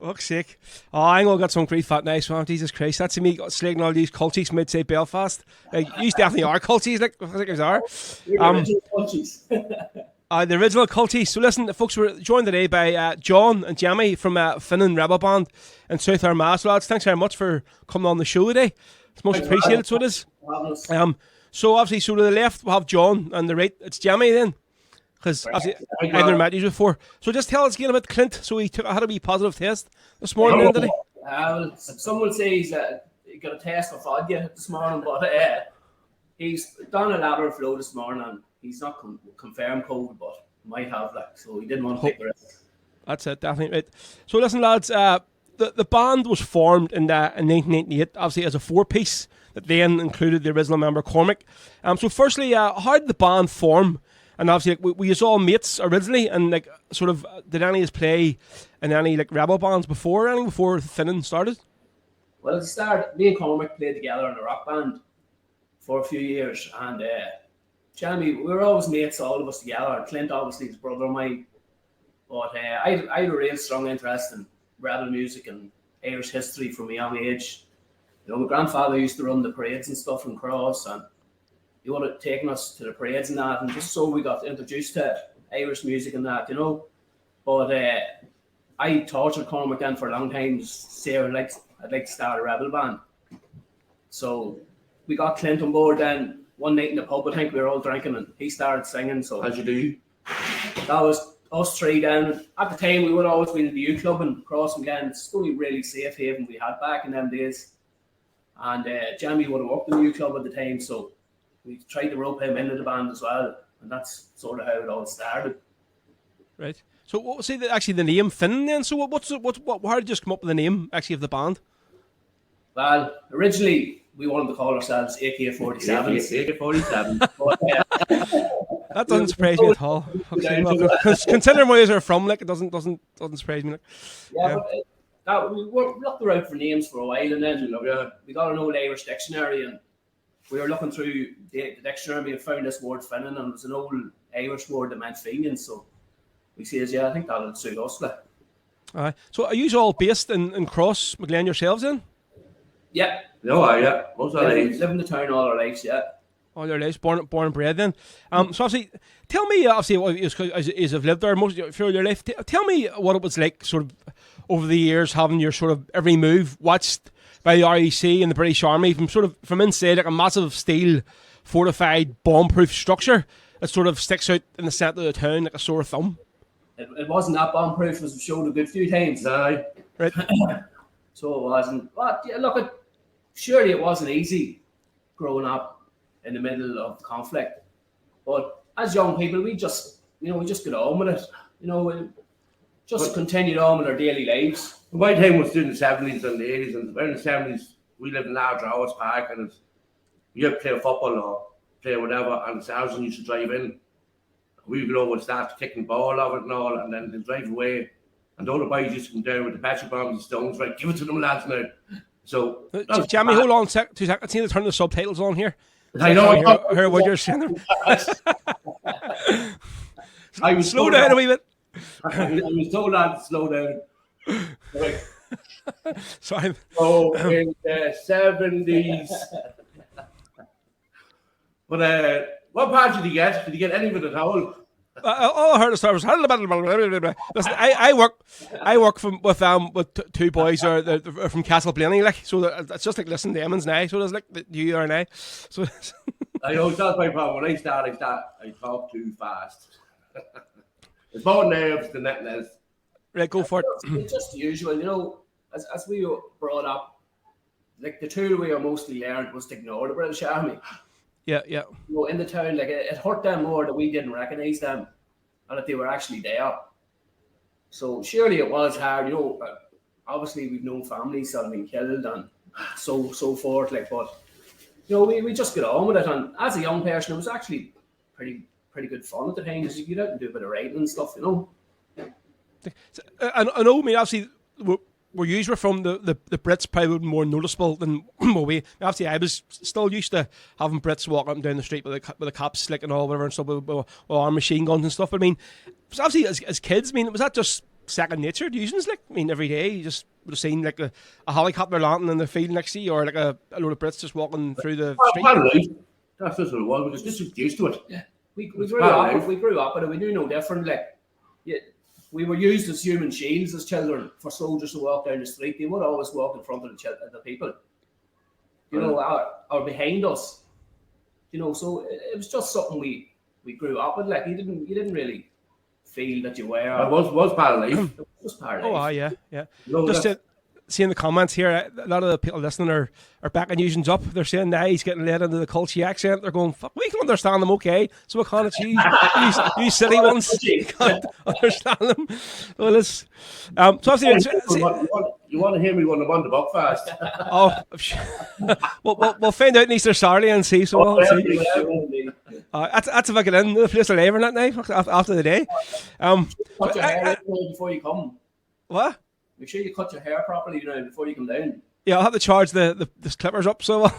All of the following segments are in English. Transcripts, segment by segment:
Fuck's sake. Oh, I'm going to get some grief that nice one. Jesus Christ. That's me slagging all these culties mid-say Belfast. Like, you definitely are culties, like, I think you are. You're the original culties. The original culties. So listen, the folks were joined today by John and Jamie from FÍNÍN Rebel Band in South Armagh. So lads, thanks very much for coming on the show today. It's much appreciated, so it is. So obviously, so to the left we'll have John, and the right it's Jamie then. Because I've never met you before. So just tell us again about Clint. So he had a wee positive test this morning, didn't he? Well, some will say he got a test for vodka this morning, but he's done a lateral flow this morning, and he's not confirmed COVID, but might have that. So he didn't want to take the risk. That's it, definitely right. So listen, lads, the band was formed in 1998, obviously as a four-piece that then included the original member Cormac. So firstly, how did the band form? And obviously, like, we was all mates originally, and like sort of did any of us play in any like rebel bands before FÍNÍN started? Well, at the start, me and Cormac played together in a rock band for a few years, and Jeremy, we were always mates, all of us together. And Clint, obviously, his brother of mine, but I had a real strong interest in rebel music and Irish history from a young age. You know, my grandfather used to run the parades and stuff in Cross, and he would have taken us to the parades and that, and just so we got introduced to Irish music and that, you know. But I tortured Cormac then for a long time to say I'd like to start a rebel band. So we got Clint on board then one night in the pub. I think we were all drinking, and he started singing. So as you do, that was us three then. At the time, we would have always been in the U Club in Cross and Glen. It's the only really safe haven we had back in them days. And Jamie would have worked in the U Club at the time, so we tried to rope him into the band as well, and that's sort of how it all started. Right. So what was actually the name FÍNÍN then? So how did you just come up with the name actually of the band? Well, originally we wanted to call ourselves AK-47. AK-47. That doesn't surprise me at all. Considering where you're from, like it doesn't surprise me. Like. But we looked around for names for a while, and then we got an old Irish dictionary, and we were looking through the dictionary and found this word Finland, and it was an old Irish word that meant FÍNÍN. So we says, I think that'll suit us. Like. So are you all based in Cross McGlen yourselves then? Yeah. Yeah. Most of live in the town all our lives, yeah. All your lives, born and bred then. So obviously, tell me, obviously, as you've lived there most of your life, tell me what it was like sort of over the years having your sort of every move watched by the REC and the British Army from inside like a massive steel fortified bomb-proof structure that sort of sticks out in the centre of the town like a sore thumb. It wasn't that bomb-proof, as we showed a good few times. No. Right. So it wasn't. But yeah, look, surely it wasn't easy growing up in the middle of the conflict. But as young people, we just get on with it. We just continued on with our daily lives. My time was in the 70s and the 80s, and in the 70s, we lived in large hours park, and you play football or play whatever, and the housing used to drive in. We would go over and start kicking ball of it and all, and then they'd drive away. And all the boys used to come down with the petrol bombs and stones, right? Give it to them lads now. So, Jamie, hold on 2 seconds. I need to turn the subtitles on here. I know. Hear what you're saying. Slow told down a wee bit. I was told that to slow down. Right. Sorry. So in the 70s. But what part did you get? Did you get any of it at all? All I heard of was listen. I work with two boys they're from Castle Blaney, like so. It's just like listening to Emmons now. So there's like you or I. So I know that's my problem. When I start, I talk too fast. It's more nerves than that. Right, go for it. It's just the usual, as we were brought up, like the tool we were mostly learned was to ignore the British Army. Yeah. In the town, like it hurt them more that we didn't recognise them and that they were actually there. So surely it was hard, obviously we've known families that have been killed and so forth, like, but we just get on with it. And as a young person, it was actually pretty good fun at the time because you get out and do a bit of writing and stuff, I know, I mean, obviously, we're usually from the Brits, probably more noticeable than we. Obviously, I was still used to having Brits walking up and down the street with the cops slick and all whatever and stuff with our machine guns and stuff. But I mean, obviously as kids, I mean, was that just second nature to using. Like, I mean, every day you just would have seen like a helicopter landing in the field next to you, or like a load of Brits just walking through the street. That's just what it was. We just used to it. Yeah, we grew up. We grew up, and we knew no different. Like, yeah, we were used as human shields as children for soldiers to walk down the street. They would always walk in front of the people, you know, or behind us. You know, so it was just something we grew up with. Like, you didn't really feel that you were. It was part of life. It was part of life. Oh, yeah. You know, Just seeing the comments here, a lot of the people listening are backing Eugene up. They're saying, nah, he's getting led into the culty accent. They're going, fuck, we can understand them okay. So we can't achieve you silly ones. You can't understand them. Well, it's, so obviously, you want to hear me when I'm on the Buckfast? we'll find out in Easter Saturday and see. So we'll see. That's if I get in the place alive or that night after the day. Cut your hair before you come. What? Make sure you cut your hair properly, you know, before you come down. Yeah, I'll have to charge the clippers up. So,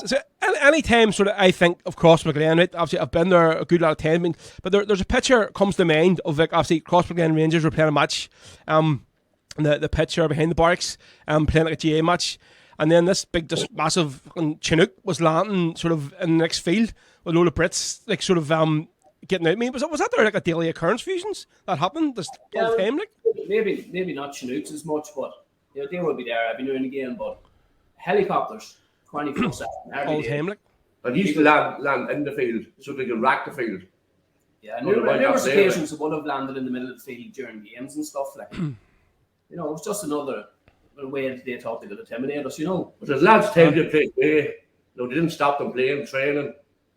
so any time sort of I think of Crossmaglen, right? Obviously, I've been there a good lot of time, but there's a picture comes to mind of like obviously Crossmaglen Rangers were playing a match, the picture behind the barracks, playing like a GA match, and then this big, just massive Chinook was landing sort of in the next field with a load of Brits, like sort of getting out. I mean, was that there like a daily occurrence fusions that happened this whole time? Like maybe not Chinooks as much, but you know, they will be there every now and again. But helicopters, 24/7, all the time, like. And he used to land in the field so they could rack the field. Yeah, numerous occasions it would have landed in the middle of the field during games and stuff. Like, you know, it was just another way that they thought they could intimidate us. You know, but there's lads time to play away. No, they didn't stop them playing, training.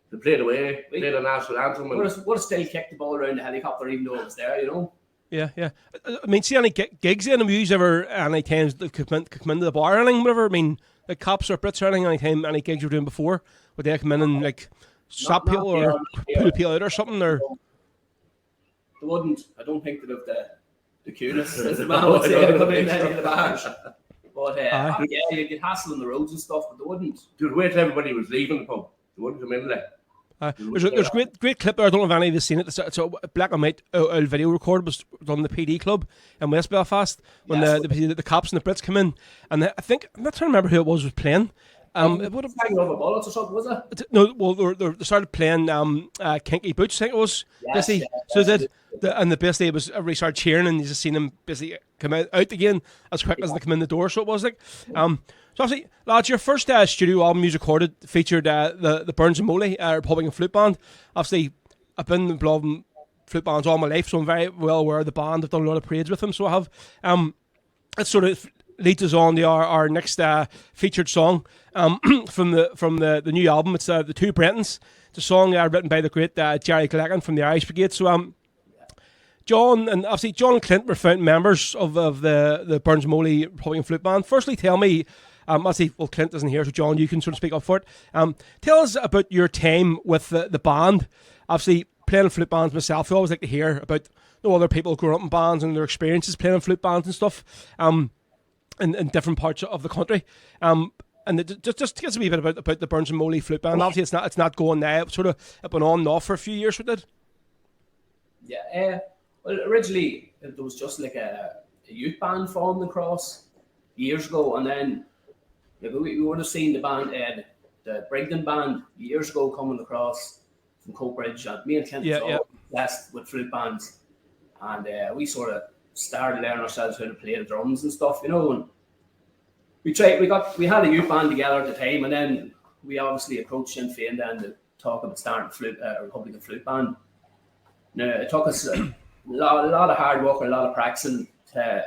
They played away, played a national anthem. Would have still kicked the ball around the helicopter even though it was there, you know? Yeah. I mean, see any gigs in them? You ever any times that come into the bar or anything, whatever? I mean, like cops or Brits or anything, any gigs you were doing before? Would they come in and like stop people or pull people out or something? Or they wouldn't. I don't think they'd have the cuteness, as the man would say, to come in any of the bars. But yeah, you get hassle on the roads and stuff, but they wouldn't. Dude, wait till everybody was leaving the pub. They wouldn't come in there. There's a great clip there. I don't know if any of you have seen it. It's a black and white video record was done in the PD club in West Belfast when the cops and the Brits come in, and I think I'm not trying to remember who it was playing. It would have hanging over bullets or something, was it? No, well they started playing Kinky Boots, I think it was. Yes, so they did, and basically it was everybody started cheering, and you just seen them basically come out again as quick as they come in the door. So it was like, so obviously, lads, your first studio album you recorded featured the Burns and Moley Republican Flute Band. Obviously, I've been involved in flute bands all my life, so I'm very well aware of the band. I've done a lot of parades with them, so I have. It sort of leads us on to our next featured song from the new album. It's the Two Britons. It's a song written by the great Jerry Glecken from the Irish Brigade. So John and Clint were founding members of the Burns and Moley Republican Flute Band. Firstly, tell me. Obviously, well, Clint isn't here, so John, you can sort of speak up for it. Tell us about your time with the band. Obviously, playing in flute bands myself, I always like to hear about other people growing up in bands and their experiences playing in flute bands and stuff in different parts of the country. And it just gives me a bit about the Burns and Moley Flute Band. Obviously, it's not going now. It's sort of been on and off for a few years. It did. Yeah. Well, originally there was just like a youth band formed across years ago, and then we would have seen the band, the Britons band, years ago coming across from Coatbridge, and me and Clint was all blessed with flute bands, and we sort of started learning ourselves how to play the drums and stuff, you know. And we had a youth band together at the time, and then we obviously approached Sinn Féin then to talk about starting a Republican flute band. Now it took us a lot of hard work and a lot of practicing to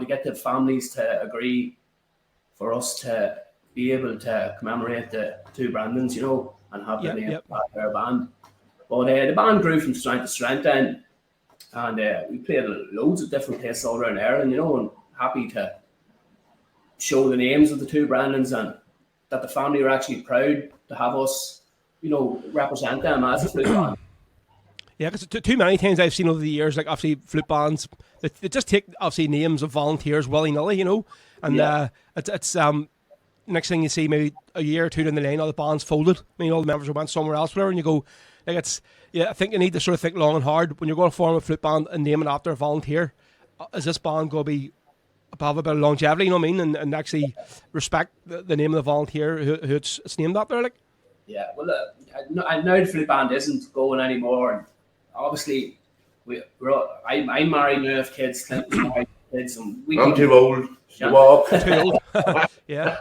get the families to agree for us to be able to commemorate the two Brandons, you know, and have the name of our band. But the band grew from strength to strength then, and we played loads of different places all around Ireland, you know, and happy to show the names of the two Brandons and that the family were actually proud to have us, you know, represent them as a flute band. Yeah, because too many times I've seen over the years, like obviously flute bands, they just take obviously names of volunteers willy-nilly, you know, and it's next thing you see maybe a year or two down the line, all the bands folded. I mean, all the members went somewhere else, whatever, and you go, Like I think you need to sort of think long and hard when you're going to form a flute band and name it after a volunteer. Is this band going to be have a bit of longevity? You know what I mean, and actually respect the name of the volunteer who it's named after, like. Yeah, well, I know the flute band isn't going anymore, and obviously I'm married now, have kids, Clinton's married, kids, and I'm too old. Too old. Yeah.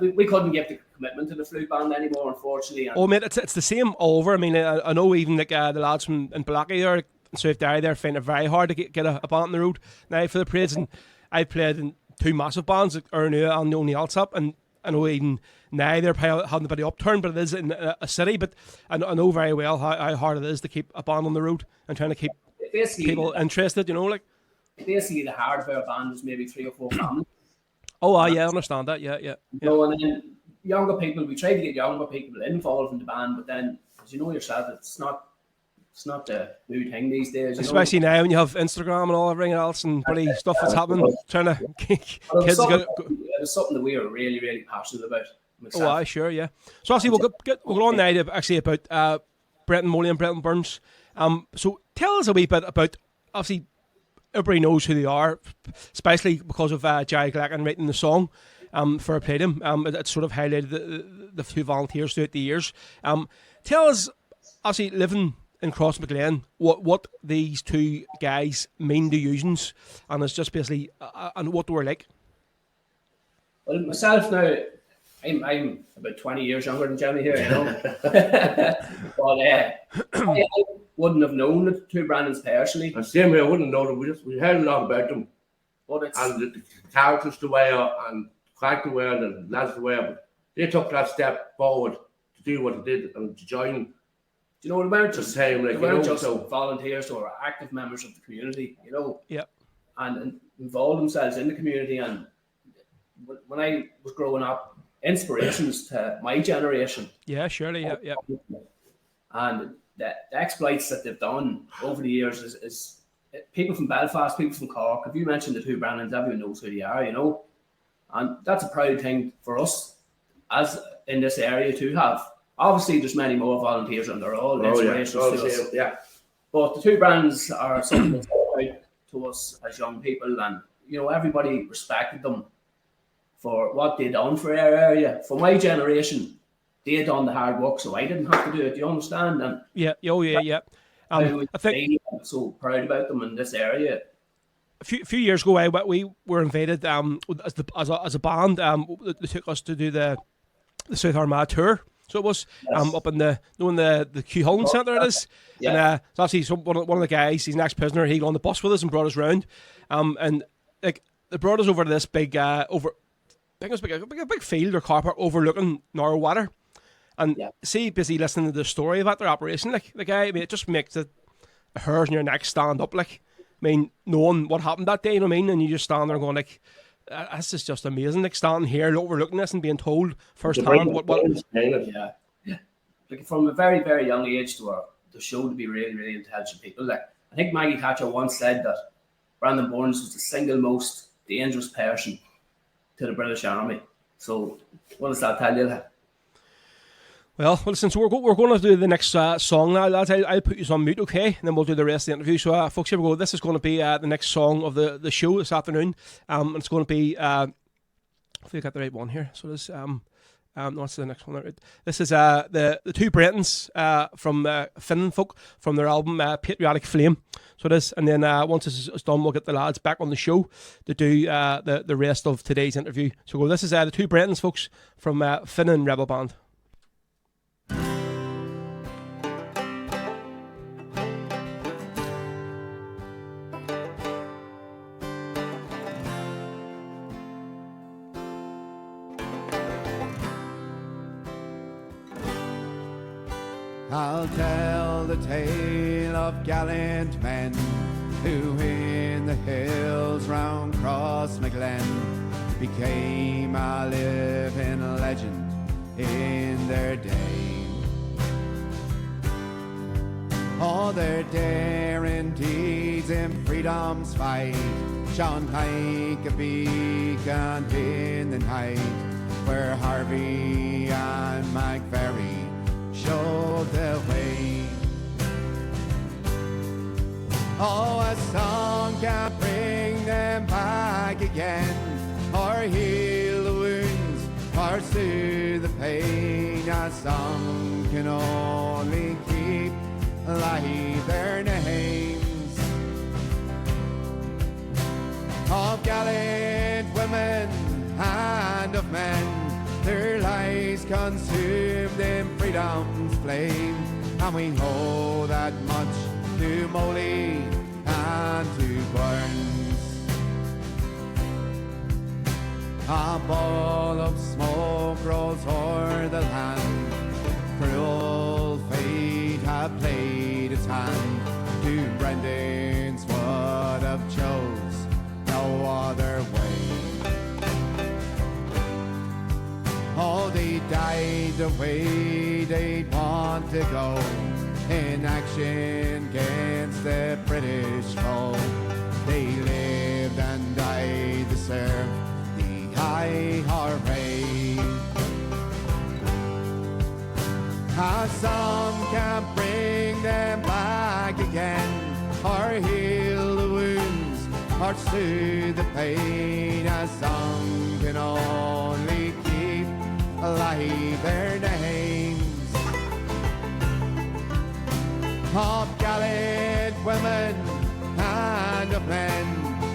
We couldn't get the commitment to the flute band anymore, unfortunately. Oh, mate, it's the same all over. I mean, I know even like the lads from in Blackey there, South Derry, they're finding it very hard to get a band on the road now for the parades. And I played in 2 massive bands, like Ernua and Only Alsop, and I know even now they're probably having a bit of upturn, but it is in a city. But I know very well how hard it is to keep a band on the road and trying to keep people interested, you know, like. Basically, the hardware band is maybe 3 or 4 families. Oh, yeah, I understand that, yeah. You know, and then younger people, we try to get younger people involved in the band, but then, as you know yourself, it's not the new thing these days. Especially now when you have Instagram and all everything else and bloody stuff that's happening, trying to kids it was something that we were really, really passionate about. Myself. Oh, sure, yeah. So actually, we'll go on now to actually about Brenton Moley and Brenton Burns. So tell us a wee bit about, obviously, everybody knows who they are, especially because of Jerry Glacken writing the song for a play them. It sort of highlighted the 2 volunteers throughout the years. Tell us, obviously, living in Crossmaglen, what these 2 guys mean to users, and it's just basically and what they were like. Well, myself now, I'm about 20 years younger than Jeremy here, you know. But I wouldn't have known the 2 Brandons personally. And same way, I wouldn't know them. We heard a lot about them. And the characters to wear and character wear and lads to wear. But they took that step forward to do what they did and to join. You know, they weren't just volunteers or active members of the community, you know. Yeah. And involved themselves in the community. And when I was growing up, inspirations to my generation. Yeah, surely, yeah. And the exploits that they've done over the years is people from Belfast, people from Cork. If you mention the 2 Brandons, everyone knows who they are, you know. And that's a proud thing for us as in this area to have. Obviously, there's many more volunteers and they're all inspirations to us. Yeah. But the 2 Brandons are something that's proud to us as young people, and you know, everybody respected them for what they done for our area. For my generation, they done the hard work, so I didn't have to do it. Do you understand? And yeah. I think I'm so proud about them in this area. A few years ago, we were invited as a band. They took us to do the South Armagh tour. So it was up in the Q Holland Centre it is. Yeah. And it's actually one of the guys, he's an ex-prisoner, he got on the bus with us and brought us round. And like they brought us over to this big field or car park overlooking Narrow Water. And see, busy listening to the story about their operation, like the guy, I mean, it just makes the hairs in your neck stand up, like, I mean, knowing what happened that day, you know what I mean? And you just stand there going like, this is just amazing, like standing here overlooking this and being told firsthand what yeah. Like from a very, very young age to show to be really, really intelligent people. Like I think Maggie Thatcher once said that Brandon Burns was the single most dangerous person to the British Army. So what does that tell you? Well, listen, so we're going to do the next song now, lads. I'll put you on mute, okay? And then we'll do the rest of the interview. So, folks, here we go. This is going to be the next song of the show this afternoon. It's going to be... hopefully I got the right one here. So this... no, that's the next one. This is the 2 Britons from Finland folk from their album Patriotic Flame. So this, and then once this is done, we'll get the lads back on the show to do the rest of today's interview. So this is the 2 Britons folks from FÍNÍN Rebel Band. I'll tell the tale of gallant men who in the hills round Crossmaglen became a living legend in their day. All their daring deeds in freedom's fight shone like a beacon in the night, where Harvey and McVerry show the way. Oh, a song can bring them back again, or heal the wounds, or soothe the pain. A song can only keep alive their names of gallant women and of men, their lives consumed in freedom's flame. And we owe that much to Molly and to Burns. A ball of smoke rolls o'er the land, cruel fate had played its hand. To Brendan's would have chose no other way. Oh, they died the way they'd want to go, in action against the British foe. They lived and died to serve the high hooray. A song can bring them back again, or heal the wounds, or soothe the pain. A song can only keep alive their names of gallant women and of men,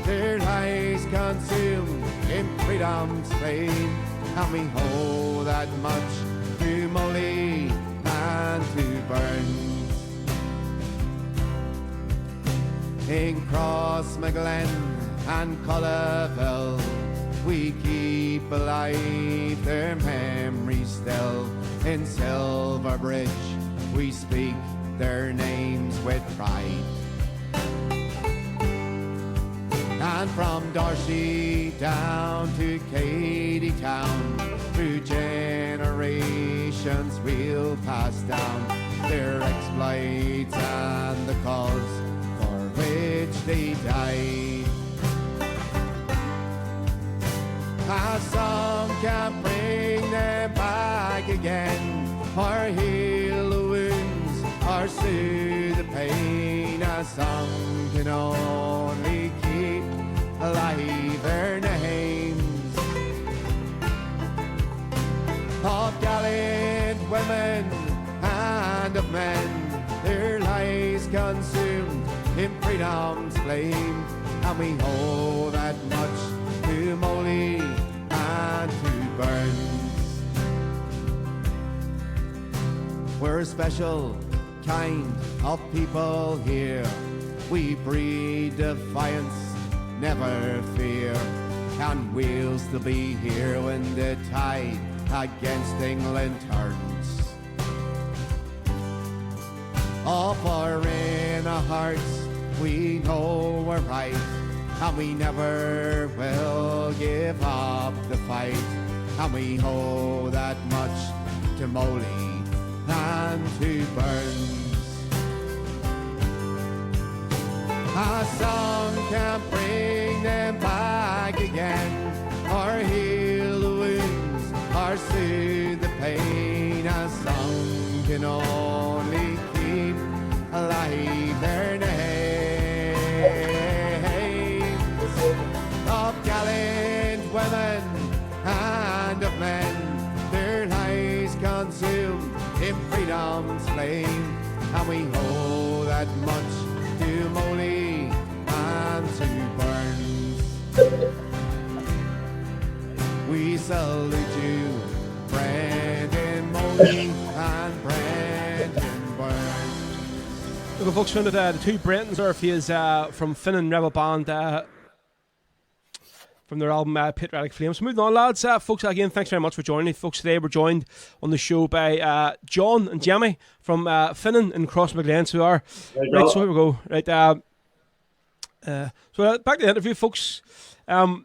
their lives consumed in freedom's flame. And we owe that much to Molly and to Burns. In Crossmaglen and Cullaville, we keep alive their memories still. In Silverbridge, we speak their names with pride. And from Darcy down to Katy Town, through generations we'll pass down their exploits and the cause for which they died. A song can bring them back again, or heal the wounds, or soothe the pain. A song can only keep alive their names of gallant women and of men, their lives consumed in freedom's flame. And we owe that much to Molly and to Burns. We're a special kind of people here. We breed defiance, never fear, and we'll still be here when the tide against England turns. Oh, for in our hearts we know we're right, and we never will give up the fight. And we owe that much to Molly and to Burns. A song can bring them back again, or heal the wounds, or soothe the pain. A song can only keep alive their names of gallant women and of men, their lives consumed in freedom's flame. And we owe that much to Molly and to Burns. We salute you, Brendan Molly and Brendan Burns. Look, folks, found that the two Britons are from FÍNÍN Rebel Band from their album Patriotic Flames. So moving on, lads. Folks, again, thanks very much for joining me. Folks, today we're joined on the show by John and Jamie from FÍNÍN in Crossmaglen. So right, so here we go. Right, so back to the interview, folks. Let's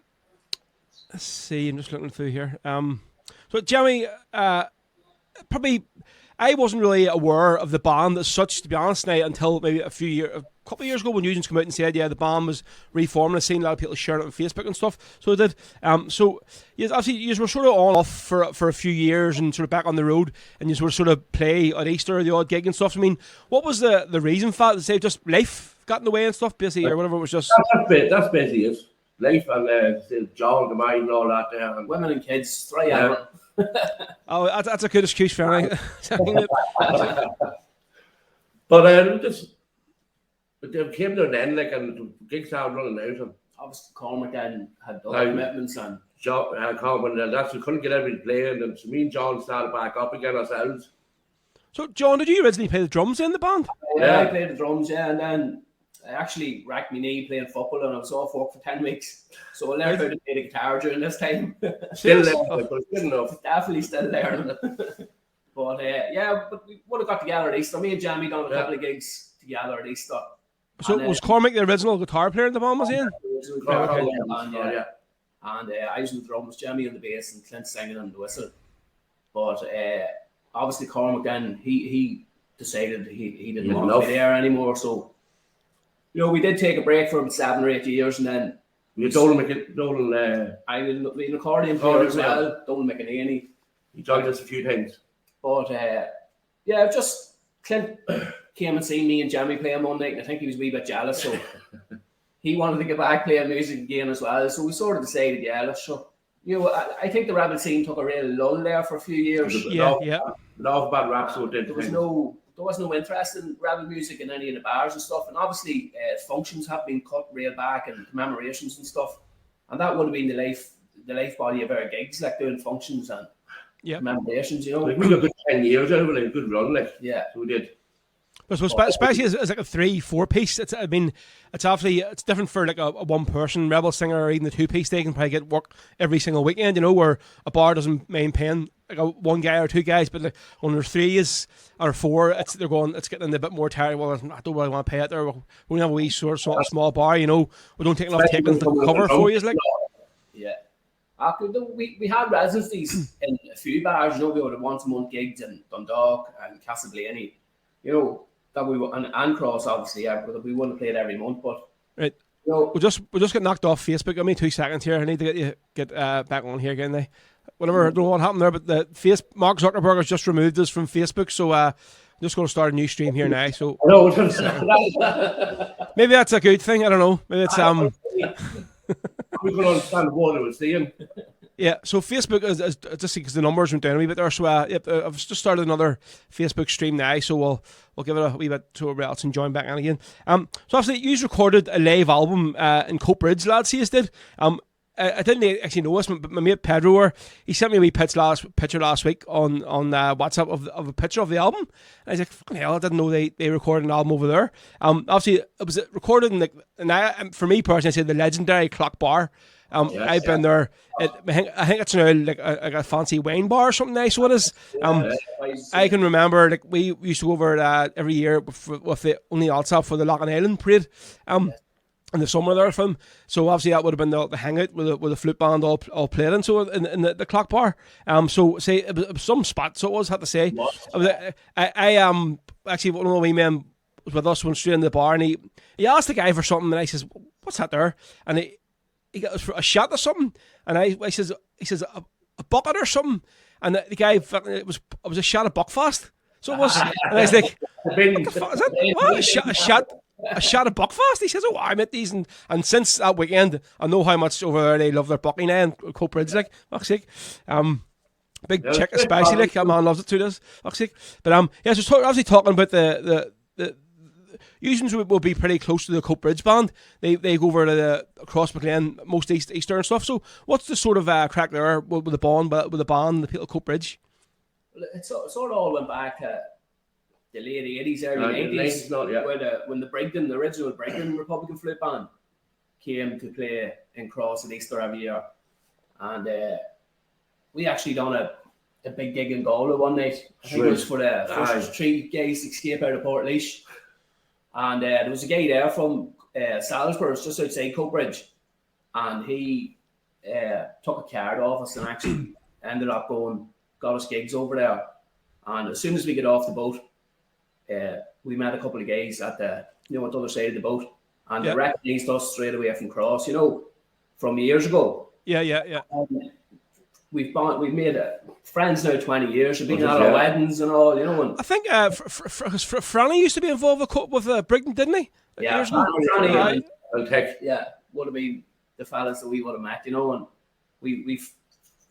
see, I'm just looking through here. So Jamie, probably I wasn't really aware of the band as such, to be honest, now until maybe a couple of years ago when Nugent's come out and said, yeah, the band was reforming. I've seen a lot of people sharing it on Facebook and stuff. So it did. So yes, obviously you were sort of on off for a few years and sort of back on the road, and you were sort of play at Easter, the odd gig and stuff. I mean, what was the reason for that? Say just life got in the way and stuff, basically, or whatever it was just. That's basically it. Life and job, the mind, and all that there. And women and kids, three hours. Oh, that's a good excuse for me. But they came to an end, like, and the gigs started running out. And obviously, Cormac then had other commitments and that's we couldn't get everybody playing, and so me and John started back up again ourselves. So, John, did you originally play the drums in the band? Yeah, I played the drums, and then I actually racked my knee playing football, and I was off work for 10 weeks. So I learned how to play the guitar during this time. Still learning, but good enough. Definitely still learning. But but we would have got together at Easter. Me and Jamie done a couple of gigs together at Easter. So was Cormac the original guitar player in the band, was he? And I was on the drums, Jamie on the bass, and Clint singing on the whistle. But obviously Cormac then he decided he didn't want to be there anymore. So we did take a break for about 7 or 8 years, and then Dolan I was an accordion player as well. Dolan McEnany. He joined us a few times. But just Clint came and seen me and Jamie playing one night, and I think he was a wee bit jealous, so he wanted to get back playing music again as well. So we sort of decided, let's show. I think the Rebel scene took a real lull there for a few years. Love bad rap, so it did. There was no interest in Rebel music in any of the bars and stuff, and obviously functions have been cut real back and commemorations and stuff, and that would have been the life body of our gigs, like doing functions and commemorations. Like we got a good 10 years out of it, a good run, like so we did. But especially as like a 3-4 piece, it's obviously it's different for like a one person Rebel singer or even a 2-piece. They can probably get work every single weekend, where a bar doesn't mind paying like a one guy or two guys, but like when there's 3 or 4, it's getting a bit more tired. Well, I don't really want to pay it there. We only have a wee sort of small bar, we don't take enough takings to cover for you, like. Yeah. We had residencies in a few bars, we would have once a month gigs in Dundalk and Castleblayney, that we were, and Cross obviously, we wouldn't have played every month, but right. We'll just get knocked off Facebook. Give me 2 seconds here. I need to get back on here again. Whatever, I don't know what happened there, but Mark Zuckerberg has just removed us from Facebook, so I'm just going to start a new stream here now. So maybe that's a good thing. I don't know. Maybe it's we can understand what it was saying. Yeah, so Facebook is just because the numbers went down a wee bit there. So I've just started another Facebook stream now, so we'll give it a wee bit so everybody else can join back in again. So obviously you recorded a live album in Coatbridge, lads. He did. I didn't actually know this, but my mate Pedro, he sent me a wee picture last week on WhatsApp of a picture of the album. And I was like, fucking hell, I didn't know they recorded an album over there. Obviously it was recorded in for me personally, I say the legendary Clock Bar. I've been there. I think it's now like a fancy wine bar or something nice. So it is. I can remember like we used to go over every year with the only Altsop for the Loughlin Island parade. In the summer there from. So obviously that would have been the hangout with the flute band all played in. So in the Clock Bar. So say it was some spot. So it was, had to say. I actually one of the wee men was with us, went straight in the bar, and he asked the guy for something, and I says, "What's that there?" And he got us for a shot or something, and he says a bucket or something, and the guy, it was a shot of Buckfast. So it was, and I was like, "What the fuck is that? What? A shot of Buckfast?" He says, "Oh, I met these," and since that weekend, I know how much over there they love their Bucky now and Coatbridge, like, fuck's sake. Big chick especially, like, a man loves it too, does, fuck's sake. But so obviously talking about the usually will be pretty close to the Coatbridge band. They go over to across McLean, most Easter and stuff. So what's the sort of crack there with the band, the people of Coatbridge? Well, it sort of all went back to the late 80s, early 90s, when the original Brigden Republican Flute Band came to play in Cross at Easter every year. And we actually done a big gig in Galway one night. I think it was for the first 3 guys to escape out of Portlaoise. And there was a guy there from Salisbury, just outside Coatbridge, and he took a card off us and actually ended up got us gigs over there. And as soon as we get off the boat, we met a couple of guys at the at the other side of the boat, and they recognised us straight away from Cross, from years ago. Yeah. We've made friends now 20 years. We've been at our weddings and all, And I think Franny used to be involved with Britons, didn't he? Yeah, Franny would have been the fellas that we would have met, and we've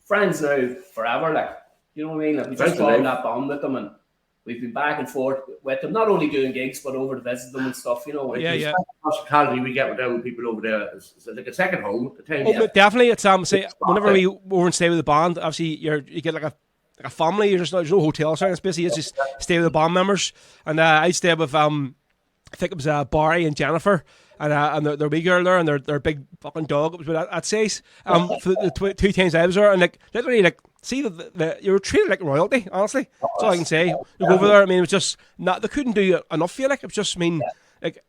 friends now forever, like, you know what I mean? Like, we just formed that bond with them, and we've been back and forth with them, not only doing gigs, but over to visit them and stuff, Yeah. Hospitality we get with them people over there, it's like a second home at the time. But definitely, it's say whenever we over and stay with the band, obviously you get like a family. There's no hotel or something. It's basically just stay with the band members, and I stayed with I think it was Barry and Jennifer. And their wee girl there, and their big fucking dog. It was about that size. For the 2 times I was there, and like literally, see you were treated like royalty. Honestly, that's all I can say. You go over there. I mean, it was just not. They couldn't do enough for you. Like, it was just, like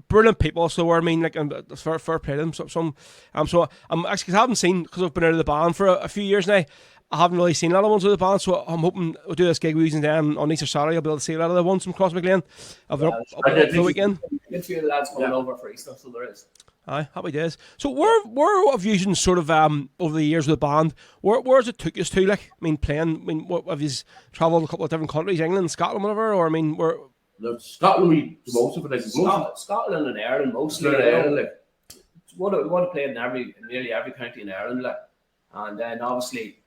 brilliant people. So and fair play to them. So I'm actually, I haven't seen, because I've been out of the band for a few years now. I haven't really seen a lot of ones with the band, so I'm hoping we'll do this gig we're using them on Easter Saturday. I'll be able to see a lot of the ones from Cross McLean up the weekend. Good few lads coming over for Easter, so there is. Aye, happy days. So where have you used sort of over the years with the band? Where's it took you to? Like, I mean, playing. I mean, what have you travelled a couple of different countries, England, Scotland, whatever? Or I mean, where? Scotland, we most of it. Scotland and Ireland mostly. Would have played in nearly every county in Ireland, like, and then obviously.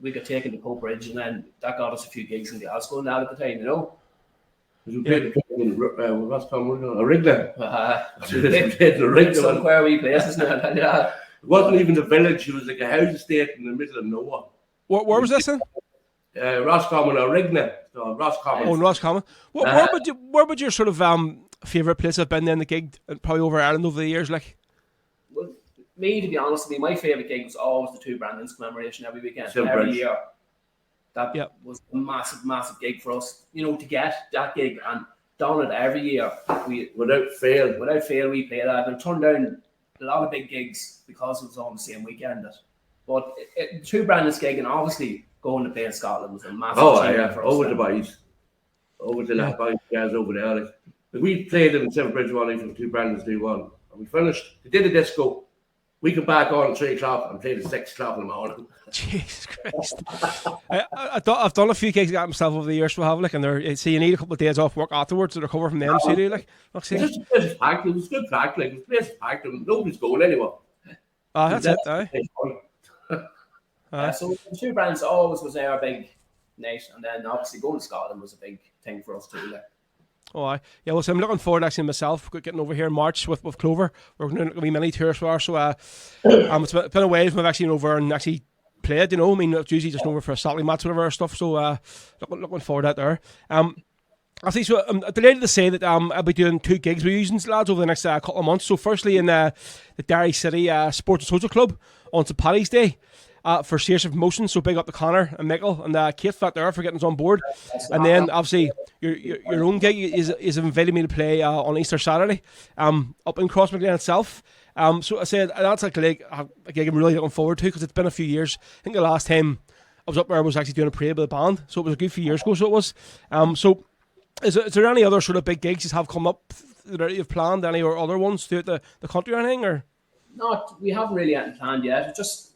We got taken to Pope Bridge, and then that got us a few gigs in Glasgow and that at the time, We played what's called a Rigler. Somewhere wee places now. It wasn't even a village; it was like a house estate in the middle of nowhere. Where was this in? Roscommon or Rigner. So Roscommon. Oh, in Roscommon. Where would your sort of favourite place have been then, the gig, probably over Ireland over the years, like? Me, to be honest with you, my favourite gig was always the 2 Brandons commemoration every weekend, every year. That was a massive gig for us, to get that gig and done it every year. Without fail, we played that, and turned down a lot of big gigs because it was on the same weekend. But the 2 Brandons gig, and obviously going to play in Scotland, was a massive achievement for us. Over the boys, over the last boys guys over there. Like, we played in Seven Bridge one night from 2 Brandons do one, and we finished. They did a disco. We come back on at 3 o'clock and played at 6 o'clock in the morning. Jesus Christ! I've done a few gigs myself over the years. So I have, like, and you need a couple of days off work afterwards to recover from them. So you do, like, it was packed. It was good crack. Like, the place was packed, and nobody's going anywhere. That's it. So the 2 Brands always was our big night, and then obviously going to Scotland was a big thing for us too. Like. Oh, aye. Yeah, well, so I'm looking forward actually myself getting over here in March with Clover. We're going to be many tours for us, so it's been a while from I've actually been over and actually played, I mean, it's usually just over for a Saturday match, whatever stuff, so looking forward to that there. I think so. I'm delighted to say that I'll be doing 2 gigs with you lads over the next couple of months. So firstly in the Derry City Sports and Social Club on St. Paddy's Day. For Sears of Promotion, so big up to Connor and Michael and Kate Fat there for getting us on board. And then obviously your own gig is invited me to play on Easter Saturday up in Cross McLean itself. So I said that's a gig I'm really looking forward to, because it's been a few years. I think the last time I was up there I was actually doing a parade with the band, so it was a good few years ago. So it was. So is there any other sort of big gigs you have come up that you've planned, any or other ones throughout the country or anything? Or no, we haven't really anything planned yet. It's just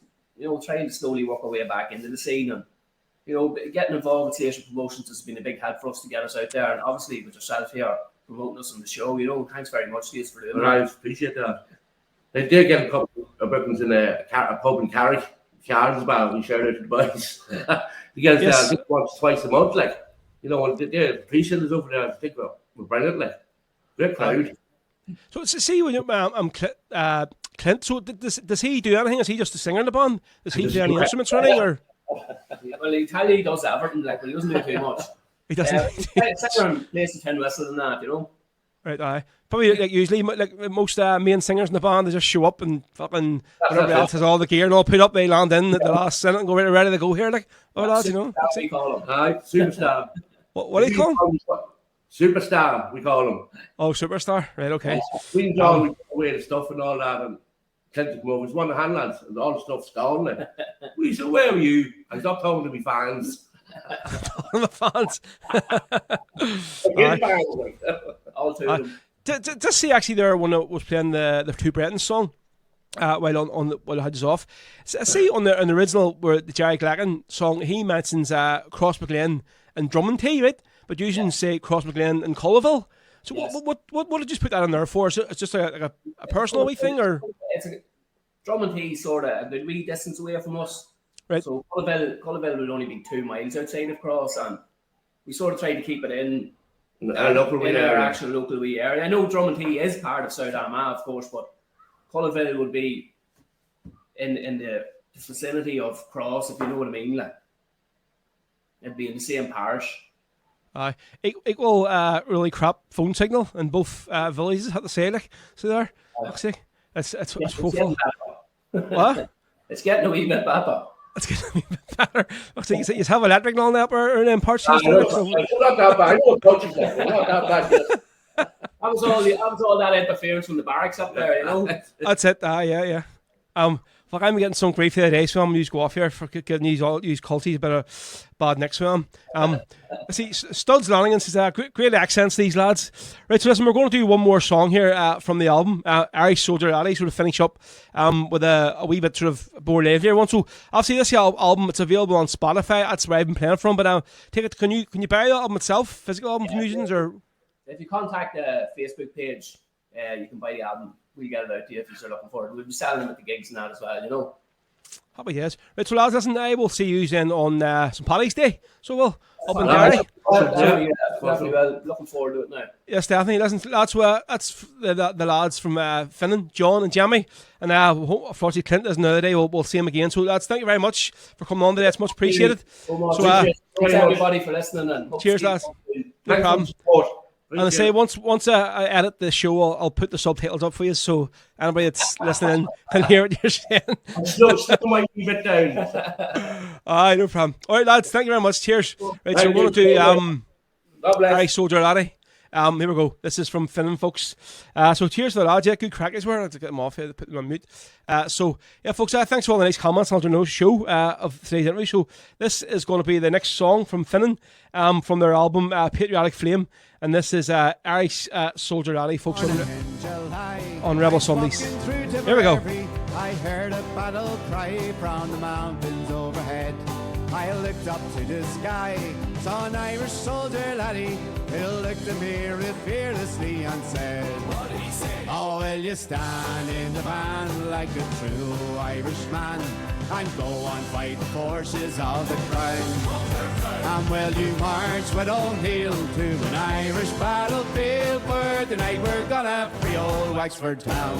trying to slowly work our way back into the scene, and getting involved with Sears Promotions has been a big help for us to get us out there, and obviously with yourself here promoting us on the show, thanks very much to you for doing that. I appreciate that. They did get a couple of bookings in a pub in Carrick, Cards Bar. We shared out to the boys. They get us there once, twice a month, like, and they appreciate us over there. I think we're brilliant, like, great crowd. So see when Clint, so does he do anything? Is he just a singer in the band? Does he play any instruments or anything? Or? Well, he tell you he does everything, like, but he doesn't do too much. He doesn't. Singer plays the tin whistle and that, Right, aye. Probably like usually like most main singers in the band, they just show up and fucking whatever else has all the gear and all put up, they land in at the last minute and go ready to go here, like, lads, That's what we call him. Aye, superstar. What do you call him? Superstar, we call him. Oh, superstar, right, okay. We took away the stuff and all that, and Clint to come over. He's one of the handlads, and all the stuff's gone. Like. We said, where were you? I stopped talking to my fans. one of the fans. All two of them. Just see actually there when I was playing the Two Britons song. While I had this off, I see on the original where the Jerry Glacken song, he mentions Cross McLean and Drummond right? But you usually say Cross McLean and Colleville. So yes. what did you put that in there for? Is it just like a personal wee thing, or it's Drummond sort of a good wee distance away from us, right? So Colleville would only be 2 miles outside of Cross, and we sort of tried to keep it in our actual local wee area. I know Drummond is part of South Armagh, of course, but Colleville would be in the vicinity of Cross, if you know what I mean. Like, it'd be in the same parish. Equal really crap phone signal in both villages, I have to say. Like, so there, actually, it's hopeful. What? It's getting a wee bit better. It's getting a wee bit better. Actually, you have electric and all that, or in parts. Not that bad. I know what coaches like. Not that bad yet. That was all that interference from the barracks up there, you know. That's it. Yeah. Fuck, I'm getting some grief the other day, so I'm used to go off here for getting use culties a bit of bad next to him. I see Studs Lanigan says great accents, these lads. Right, so listen, we're going to do one more song here from the album, Irish Soldier Laddie, sort of finish up with a wee bit sort of more livelier one. So obviously this album, it's available on Spotify. That's where I've been playing from. But take it. Can you buy the album itself, physical album from musicians, or? If you contact the Facebook page, you can buy the album. We get it out to you if you're looking for it. We'll be selling them at the gigs and that as well, you know. Happy days. Right, so lads, listen, I will see you then on St. Paddy's Day. So we'll up and down. Definitely well. Looking forward to it now. Yes, definitely. Listen, that's the lads from Finland, John and Jamie. And unfortunately, Clint isn't there today. We'll see him again. So lads, thank you very much for coming on today. It's much appreciated. Thanks everybody for listening. And cheers, lads. No problem. And I say once I edit the show, I'll put the subtitles up for you, so anybody that's listening can hear what you're saying. Slow my bit down. No problem. All right, lads, thank you very much. Cheers. Right, so we're going to do Irish Soldier Laddie. Here we go. This is from Finland, folks. So cheers to the lads. Yeah, good crack as well. I had to get them off here to put them on mute. So yeah, folks, thanks for all the nice comments on the show of today's interview. So this is going to be the next song from Finland, from their album Patriotic Flame. And this is Irish Soldier Laddie, folks, on Rebel Sundays. Here we go. I heard a battle cry from the mountains overhead. I looked up to the sky, saw an Irish soldier laddie. He looked at me real fearlessly and said, what did he say? Oh, will you stand in the band like a true Irishman and go and fight the forces of the crown? And will you march with O'Neill to an Irish battlefield where tonight we're gonna free old Wexford town?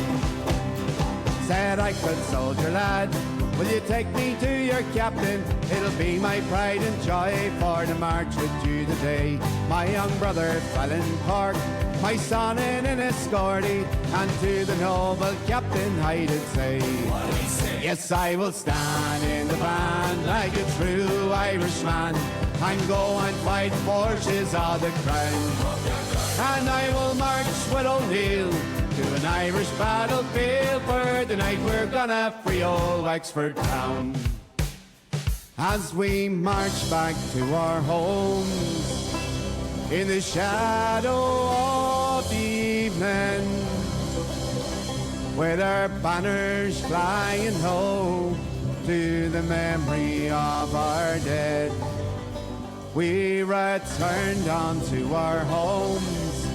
Said I could, soldier lad, will you take me to your captain? It'll be my pride and joy for to march with you today. My young brother fell in Cork, my son in Enniscorthy, and to the noble captain I did say, what did he say? Yes, I will stand in the band like a true Irishman and go and fight forces of the crown. And I will march with O'Neill to an Irish battlefield where tonight we're gonna free old Wexford town. As we march back to our homes in the shadow of the evening, with our banners flying low to the memory of our dead, we returned unto our homes,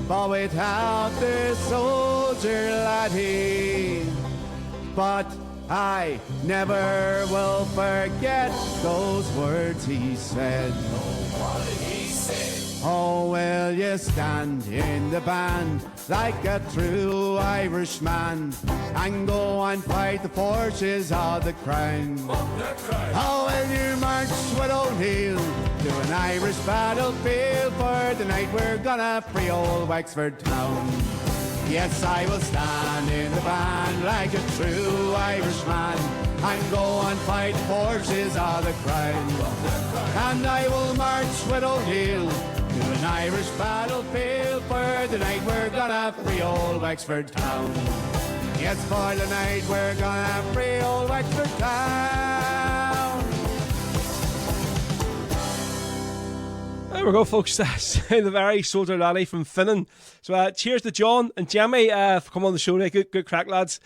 but without the soldier laddie. But I never will forget those words he said. What did he say? Oh, will you stand in the band like a true Irishman and go and fight the forces of the crown? Oh, will you march with O'Neill to an Irish battlefield for the night we're gonna free old Wexford town? Yes, I will stand in the band like a true Irishman and go and fight the forces of the crown. And I will march with O'Neill to an Irish battlefield for the night we're gonna free old Wexford town. Yes, for the night we're gonna free old Wexford town. we go, folks. That's the very soldier laddie from Finland. So cheers to John and Jamie for coming on the show today. Good crack, lads.